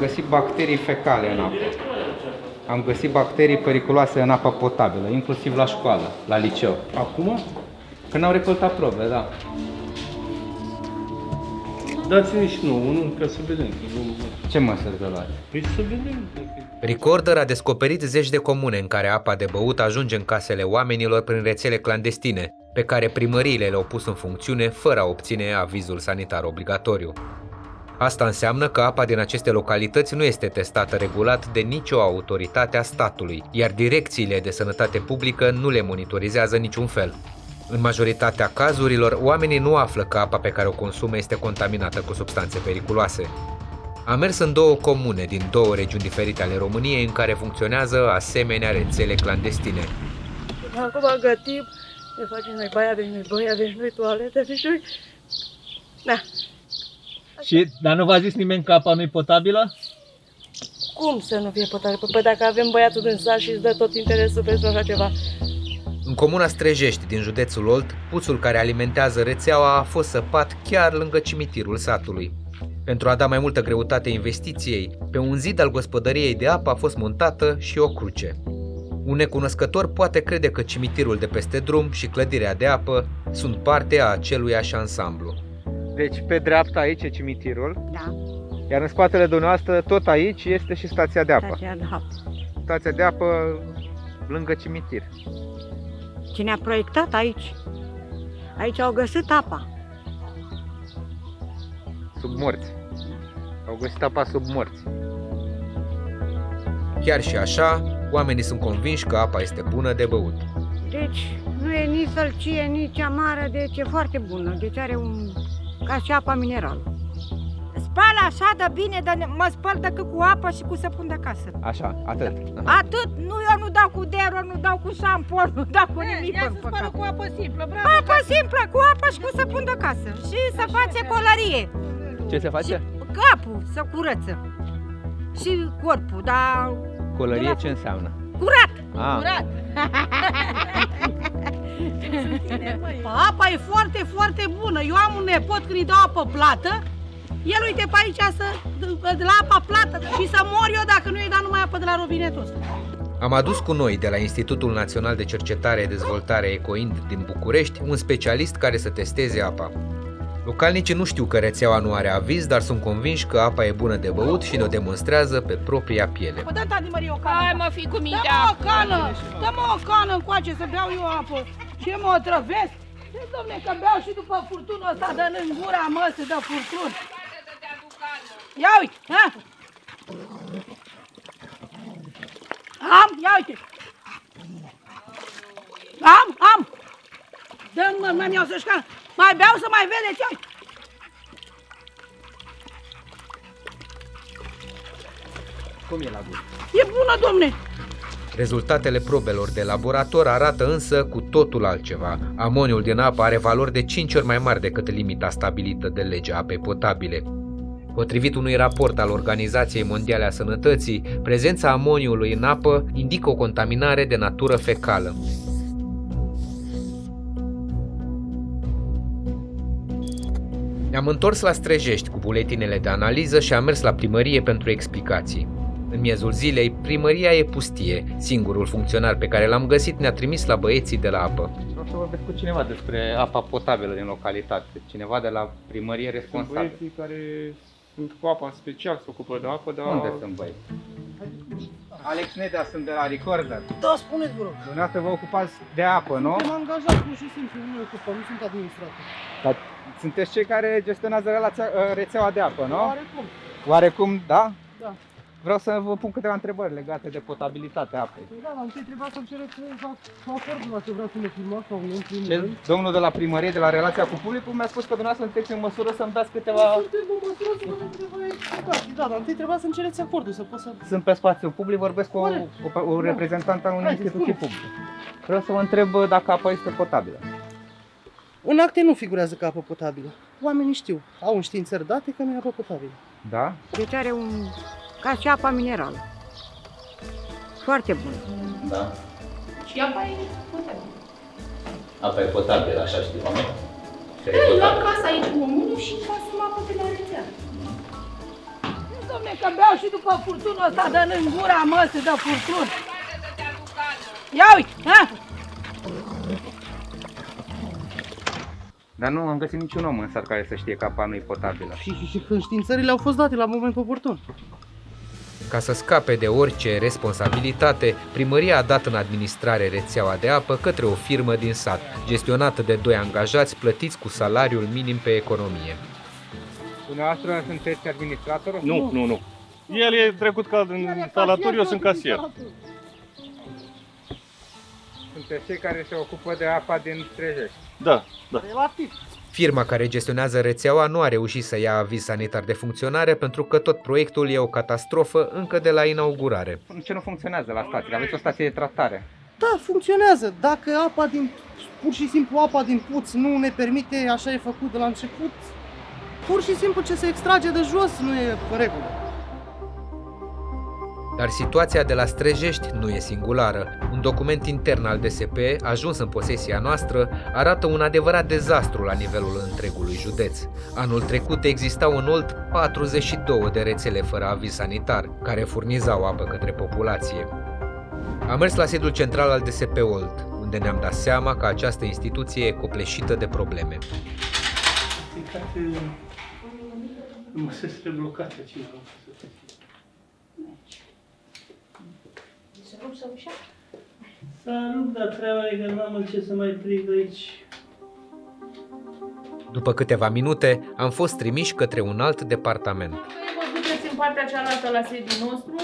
găsit bacterii fecale în apă. Am găsit bacterii periculoase în apa potabilă, inclusiv la școală, la liceu. Acum? Când au recoltat probe, da. Dați-ne și nouă unul ca să vedem. Ce măsuri de luat? Păi să vedem. Recorder a descoperit zeci de comune în care apa de băut ajunge în casele oamenilor prin rețele clandestine, pe care primăriile le-au pus în funcțiune fără a obține avizul sanitar obligatoriu. Asta înseamnă că apa din aceste localități nu este testată regulat de nicio autoritate a statului, iar direcțiile de sănătate publică nu le monitorizează niciun fel. În majoritatea cazurilor, oamenii nu află că apa pe care o consumă este contaminată cu substanțe periculoase. Am mers în două comune din două regiuni diferite ale României în care funcționează asemenea rețele clandestine. Acum gătim, ne facem noi baia, avem noi băi, avem noi toalete, avem noi... Da. Dar nu v-a zis nimeni că apa nu e potabilă? Cum să nu fie potabilă? Păi dacă avem băiatul din sat și îți dă tot interesul pentru așa ceva. În comuna Strejești din județul Olt, puțul care alimentează rețeaua a fost săpat chiar lângă cimitirul satului. Pentru a da mai multă greutate investiției, pe un zid al gospodăriei de apă a fost montată și o cruce. Un necunoscător poate crede că cimitirul de peste drum și clădirea de apă sunt parte a aceluiași ansamblu. Deci pe dreapta aici e cimitirul, Da, iar în spatele dumneavoastră tot aici este și stația de apă. stația de apă. Stația de apă lângă cimitir. Cine a proiectat aici? Aici au găsit apa. Sub morți. Au găsit apa sub morți. Chiar și așa, oamenii sunt convinși că apa este bună de băut. Deci nu e nici sălcie, nici amară, deci e foarte bună. Deci are un... ca și apa minerală. Spală așa de bine, de mă spăl decât cu apă și cu săpun de casă. Așa, atât. Atât, nu, eu nu dau cu dero, nu dau cu șampon, nu dau cu nimic. Ea se spală cu apă simplă, bravo! Apă simplă, cu apă și cu săpun de casă. Și să face colărie. Ce se face? Capul să curăță. Și corpul, dar Colărie ce înseamnă? curat. Ah. Apa e foarte, foarte bună. Eu am un nepot când îi dau apă plată, el uite pe aici de la apa plată și să mor eu dacă nu îi dau numai apă de la robinetul ăsta. Am adus cu noi de la Institutul Național de Cercetare și Dezvoltare Ecoind din București un specialist care să testeze apa. Localnicii nu știu că rețeaua nu are aviz, dar sunt convinși că apa e bună de băut și ne-o demonstrează pe propria piele. Dă tati Marie o cană. Hai mă, fi cu mintea. Dă-mă o cană, dă-mă o cană încoace să beau eu apă. Ce mă otrăvesc? Ce, domne, că beau și după furtunul ăsta, dă-n în gura mă, se dă furtun. Ia uite, ha? Ia uite. Am. Dă-mi, mă, iau să-și cană. Mai beau să mai vedeți, ia uite. Cum e la gură? E bună, domne. Rezultatele probelor de laborator arată însă cu totul altceva. Amoniul din apă are valori de 5 ori mai mari decât limita stabilită de legea apei potabile. Potrivit unui raport al Organizației Mondiale a Sănătății, prezența amoniului în apă indică o contaminare de natură fecală. Ne-am întors la Strejești cu buletinele de analiză și am mers la primărie pentru explicații. În miezul zilei, primăria e pustie. Singurul funcționar pe care l-am găsit ne-a trimis la băieții de la apă. Vreau să vorbesc cu cineva despre apa potabilă din localitate. Cineva de la primărie responsabil. Băieții care sunt cu apa special, se ocupă de apă, dar... Unde sunt băieți? Alex Nedea, sunt de la Recorder. Da, spuneți, vă rog. Dumneavoastră vă ocupați de apă, nu? Suntem angajați, pur și simplu, nu ne ocupăm, nu sunt administrator. Dar sunteți cei care gestionează rețeaua de apă, nu? Oarecum. Oarecum, da? Da. Vreau să vă pun câteva întrebări legate de potabilitatea apei. Păi da, dar întâi trebuia să-mi cereți acordul dacă vreau să ne filmați sau nu, în primul Ce, rând. domnul de la primărie, de la relația cu publicul, mi-a spus că dumneavoastră sunteți în măsură să-mi dați câteva... Suntem în măsură să vă întrebăm explicații, da, dar întâi trebuia să-mi cereți acordul, să pot să... Sunt pe spațiu public, vorbesc cu o reprezentantă a unei Hai, instituții spune. publice. Vreau să vă întreb dacă apa este potabilă. În acte nu figurează ca apă potabilă. Oamenii știu, au înștiințări date că nu e apă potabilă. Da? Deci are un... ca și apa minerală. Foarte bună. Da. Și apa e potabilă. Apa e potabilă, așa știi, oameni? La casă aici cu omul și consum apă de la rețea. Dom'le, spune că beau și după furtunul ăsta, dă-l în gura măsii de furtun. Ia uite, ha? Dar nu am găsit niciun om în sat care să știe că apa nu e potabilă. Și înștiințările au fost date la momentul oportun. Ca să scape de orice responsabilitate, primăria a dat în administrare rețeaua de apă către o firmă din sat, gestionată de 2 angajați plătiți cu salariul minim pe economie. Dumneavoastră sunteți administratorul? Nu. El e trecut ca instalator, eu sunt casier. Sunteți cei care se ocupă de apa din Strejești. Da. Relativ. Firma care gestionează rețeaua nu a reușit să ia aviz sanitar de funcționare pentru că tot proiectul e o catastrofă încă de la inaugurare. Ce nu funcționează la stație? Aveți o stație de tratare. Da, funcționează. Dacă pur și simplu apa din puț nu ne permite, așa e făcut de la început, pur și simplu ce se extrage de jos nu e în regulă. Dar situația de la Strejești nu e singulară. Un document intern al DSP, ajuns în posesia noastră, arată un adevărat dezastru la nivelul întregului județ. Anul trecut existau în Olt 42 de rețele fără aviz sanitar, care furnizau apă către populație. Am mers la sediul central al DSP Olt, unde ne-am dat seama că această instituție e copleșită de probleme. Nu se trebuie blocată ceva. Să rup, dar treaba e că n-am ce să mai prind aici. După câteva minute, am fost trimiși către un alt departament. Vă duceți în partea cealaltă la sediul nostru.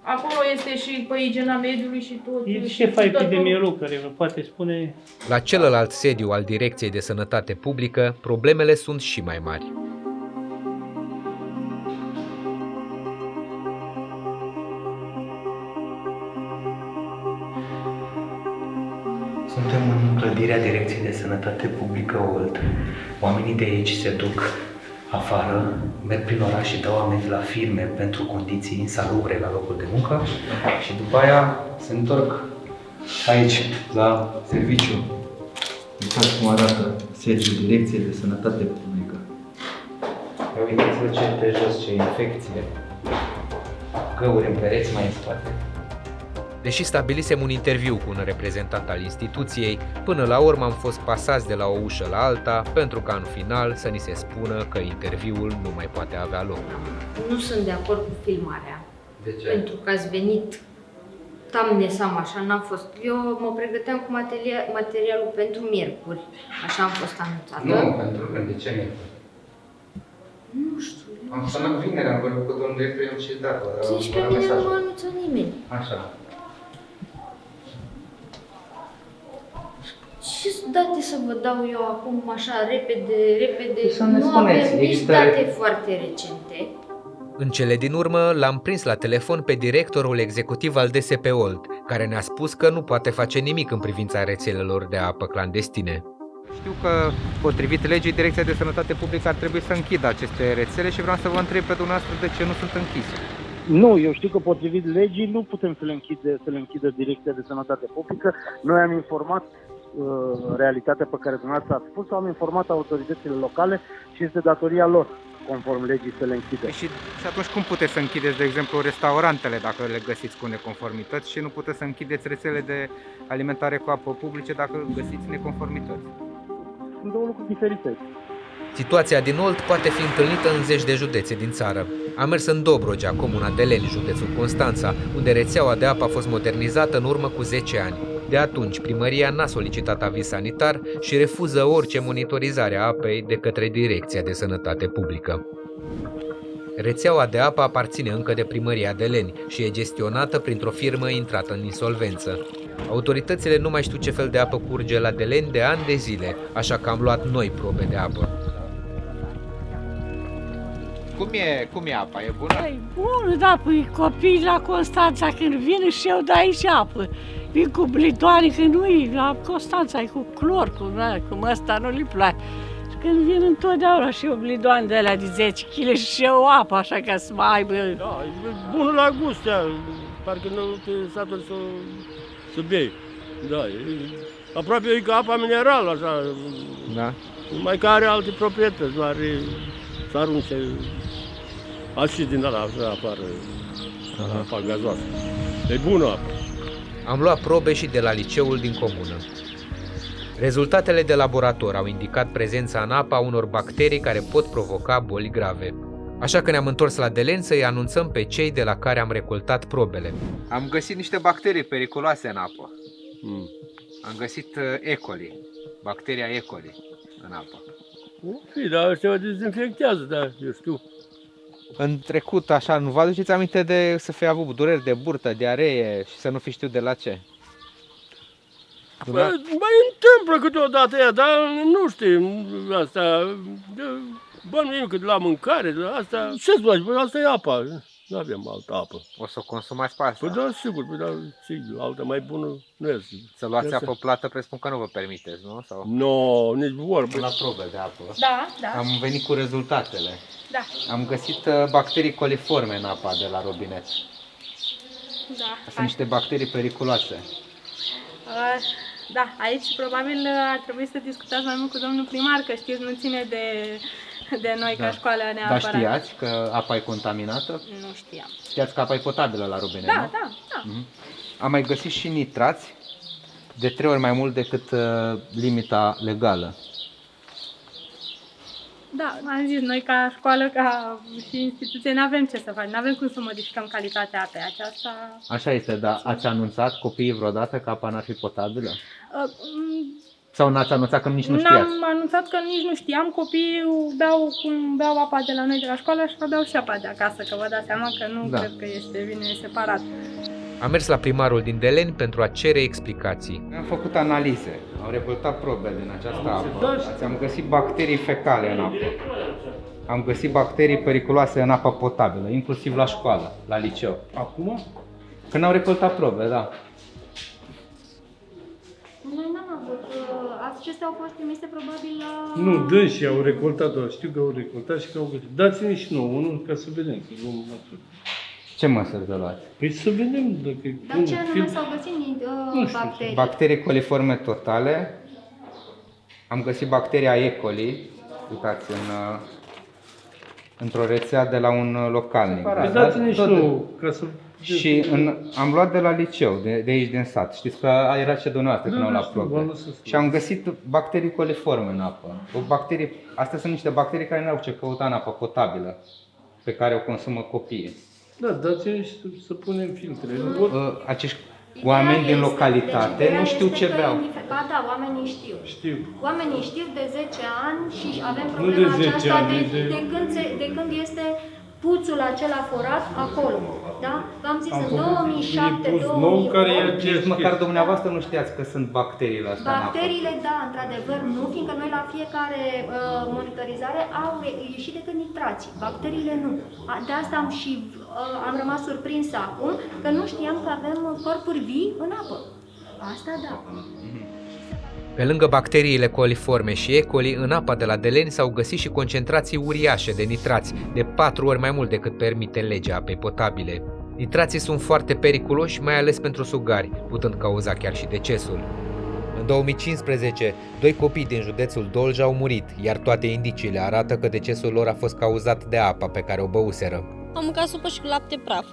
Acolo este și pe igiena mediului și tot. E șefa epidemiolog care vă poate spune... La celălalt sediu al Direcției de Sănătate Publică, problemele sunt și mai mari. Suntem în clădirea Direcției de Sănătate Publică Olt. Oamenii de aici se duc afară, merg prin oraș și dau amenzi la firme pentru condiții insalubre la locul de muncă și după aia se întorc aici, la serviciu. Uitați cum arată sediul Direcției de Sănătate Publică. Uitați-vă ce pe jos, ce infecție. Găuri în pereți mai în spate. Deși stabilisem un interviu cu un reprezentant al instituției, până la urmă am fost pasați de la o ușă la alta, pentru ca în final să ni se spună că interviul nu mai poate avea loc. Nu sunt de acord cu filmarea. De ce? Pentru că ați venit tamnesam, așa n-am fost. Eu mă pregăteam cu materialul pentru miercuri, așa am fost anunțată. Nu, pentru că de ce miercuri? Nu știu. Am sunat vineri, am vorbit cu domnul director, i-am și dat. Zici pe mine nu m-a anunțat nimeni. Așa. Ce date să vă dau eu acum așa repede? Să ne nu spuneți, avem nici există... date foarte recente. În cele din urmă l-am prins la telefon pe directorul executiv al DSP Olt, care ne-a spus că nu poate face nimic în privința rețelelor de apă clandestine. Știu că, potrivit legii, Direcția de Sănătate Publică ar trebui să închidă aceste rețele și vreau să vă întreb pe dumneavoastră de ce nu sunt închise. Nu, eu știu că potrivit legii nu putem să le închidă Direcția de Sănătate Publică. Noi am informat realitatea pe care dumneavoastră ați spus, am informat autoritățile locale și este datoria lor, conform legii, să le închidă. Și atunci cum puteți să închideți, de exemplu, restaurantele dacă le găsiți cu neconformități și nu puteți să închideți rețele de alimentare cu apă publice dacă găsiți neconformități? Sunt două lucruri diferite. Situația din Olt poate fi întâlnită în zeci de județe din țară. Am mers în Dobrogea, comuna Deleni, județul Constanța, unde rețeaua de apă a fost modernizată în urmă cu 10 ani. De atunci, primăria n-a solicitat aviz sanitar și refuză orice monitorizare a apei de către Direcția de Sănătate Publică. Rețeaua de apă aparține încă de primăria Deleni și e gestionată printr-o firmă intrată în insolvență. Autoritățile nu mai știu ce fel de apă curge la Deleni de ani de zile, așa că am luat noi probe de apă. Cum e apa? E bună? E bună, da, păi copiii la Constanța când vin și eu dai și apă. Vin cu blidoane, că nu-i, la Constanța e cu clor, cum ăsta nu-i place. Și când vin întotdeauna și eu blidoane de alea de 10 kg și eu apă, așa ca să mai aibă. Da, e bună la gust, parcă nu te saturi să bei. Da, aproape e ca apa minerală, așa. Da. Numai că are alte proprietăți, nu are să arunce Și din ala afară, apa gazoasă. E bună apă. Am luat probe și de la liceul din comună. Rezultatele de laborator au indicat prezența în apă a unor bacterii care pot provoca boli grave. Așa că ne-am întors la Deleni să-i anunțăm pe cei de la care am recoltat probele. Am găsit niște bacterii periculoase în apă. Am găsit E. coli, bacteria E. coli în apă. Fii, dar ăștia dezinfectează, da, eu știu. În trecut, așa, nu vă aduceți aminte de să fi avut dureri de burtă, diaree și să nu fi știut de la ce? Mai întâmplă câteodată ea, dar nu știu, asta, bănuim că de la mâncare, de la asta, ce-ți place? Păi asta e apa, nu avem altă apă. O să o consumați pe asta? Păi da, sigur, păi da, sigur, alta mai bună nu este. Să luați apă plată, presupun că nu vă permiteți, nu? Sau... Nu, nici vorbă. La probe de apă. Da. Am venit cu rezultatele. Da. Am găsit bacterii coliforme în apa de la robinet. Da. Sunt niște bacterii periculoase. Da, aici probabil ar trebui să discutați mai mult cu domnul primar, că știți, nu ține de noi ca școală neapărat. Dar știați că apa e contaminată? Nu știam. Știați că apa e potabilă la robinet, Da, nu? da. Am mai găsit și nitrați de 3 ori mai mult decât limita legală. Da, am zis, noi ca școală, ca și instituție, nu avem ce să facem, nu avem cum să modificăm calitatea apei aceasta. Așa este, dar ați anunțat copiii vreodată că apa n-ar fi potabilă? Sau n-ați anunțat că nici nu știați? N-am anunțat că nici nu știam, copiii beau apa de la noi de la școală și beau și apa de acasă, că vă dați seama că nu cred că este bine separat. Am mers la primarul din Deleni pentru a cere explicații. Am făcut analize, am recoltat probe din această apă. Am găsit bacterii fecale în apă. Am găsit bacterii periculoase în apa potabilă, inclusiv la școală, la liceu. Acum? Când am recoltat probe, da. Noi n-am avut. Acestea au fost trimise probabil la... Nu, dânsii au recoltat-o, știu că au recoltat și că au găsit. Dați-ne și nouă unul ca să vedem, că luăm măsuri. Ce măsuri vă luați? Păi să vedem dacă... Dar ce anume s-au găsit bacterii? Bacterii coliforme totale. Am găsit bacteria E. coli, uitați, într-o rețea de la un localnic. Păi dați-ne și nouă, ca să... Și am luat de la liceu, de aici din sat. Știți că era ce dumneavoastră când au luat probe. Și am găsit bacterii coliforme în apă. Astea sunt niște bacterii care nu au ce căuta în apă potabilă, pe care o consumă copiii. Da, dați-ne și să punem filtre. Acești oameni din localitate nu știu ce beau. Ba da, oamenii știu. Știu. Oamenii știu de 10 ani și avem problema aceasta de când este puțul acela forat acolo. Da? V-am zis, în 2007-2008... Măcar dumneavoastră nu știați că sunt bacteriile astea în apă. Bacteriile, da, într-adevăr, nu, fiindcă noi la fiecare monitorizare au ieșit decât nitrații. Bacteriile nu. De asta am rămas surprins acum, că nu știam că avem corpuri vii în apă. Asta da. Pe lângă bacteriile coliforme și E. coli, în apa de la Deleni s-au găsit și concentrații uriașe de nitrați, de 4 ori mai mult decât permite legea apei potabile. Nitrații sunt foarte periculoși, mai ales pentru sugari, putând cauza chiar și decesul. În 2015, 2 copii din județul Dolj au murit, iar toate indiciile arată că decesul lor a fost cauzat de apa pe care o băuseră. Am mâncat supă și cu lapte praf.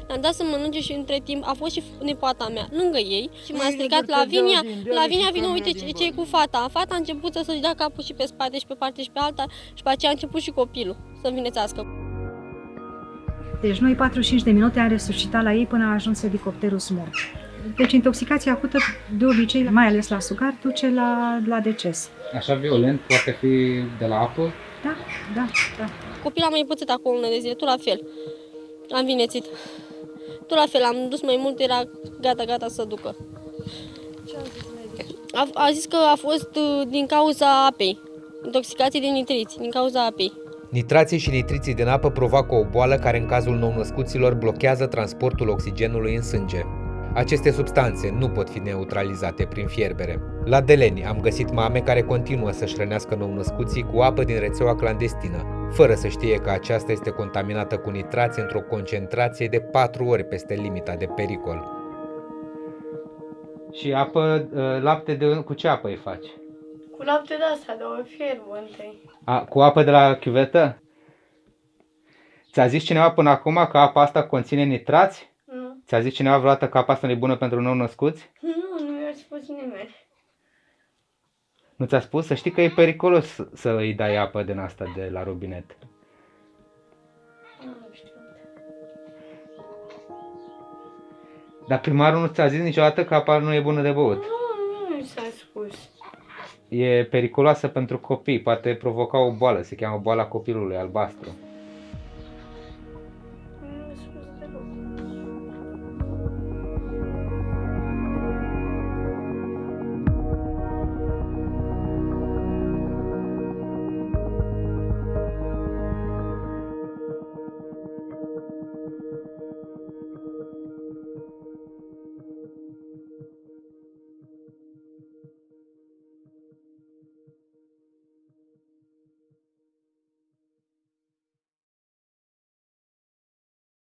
Am dat să mănânce și între timp a fost și nepoata mea lângă ei și m-a strigat Lavinia, vino, uite ce e cu fata. Fata a început să-și dea capul și pe spate și pe parte și pe alta și pe aceea a început și copilul să învinețească. Deci noi 45 de minute am resuscitat la ei până a ajuns elicopterul SMUR. Deci intoxicația acută de obicei, mai ales la sucar, duce la deces. Așa violent poate fi de la apă? Da. Copilul a mai pățit acolo de zile, tu la fel. Am vinețit. Tot la fel, am dus mai mult, era gata să ducă. Ce a zis medic? A zis că a fost din cauza apei. Intoxicație de nitriți, din cauza apei. Nitrații și nitriții din apă provoacă o boală care în cazul nou-născuților blochează transportul oxigenului în sânge. Aceste substanțe nu pot fi neutralizate prin fierbere. La Deleni am găsit mame care continuă să-și hrănească nou-născuții cu apă din rețeaua clandestină, fără să știe că aceasta este contaminată cu nitrați într-o concentrație de 4 ori peste limita de pericol. Și lapte cu ce apă îi faci? Cu lapte de asta, de o fierbă întâi. Cu apă de la chiuvetă? Ți-a zis cineva până acum că apa asta conține nitrați? Nu. Ți-a zis cineva vreodată că apa asta nu e bună pentru nou-născuți? Nu mi-a spus nimeni. Nu ți-a spus? Să știi că e periculos să îi dai apă din asta de la robinet. Nu știu. Dar primarul nu ți-a zis niciodată că apa nu e bună de băut? Nu mi s-a spus. E periculoasă pentru copii, poate provoca o boală, se cheamă boala copilului albastru.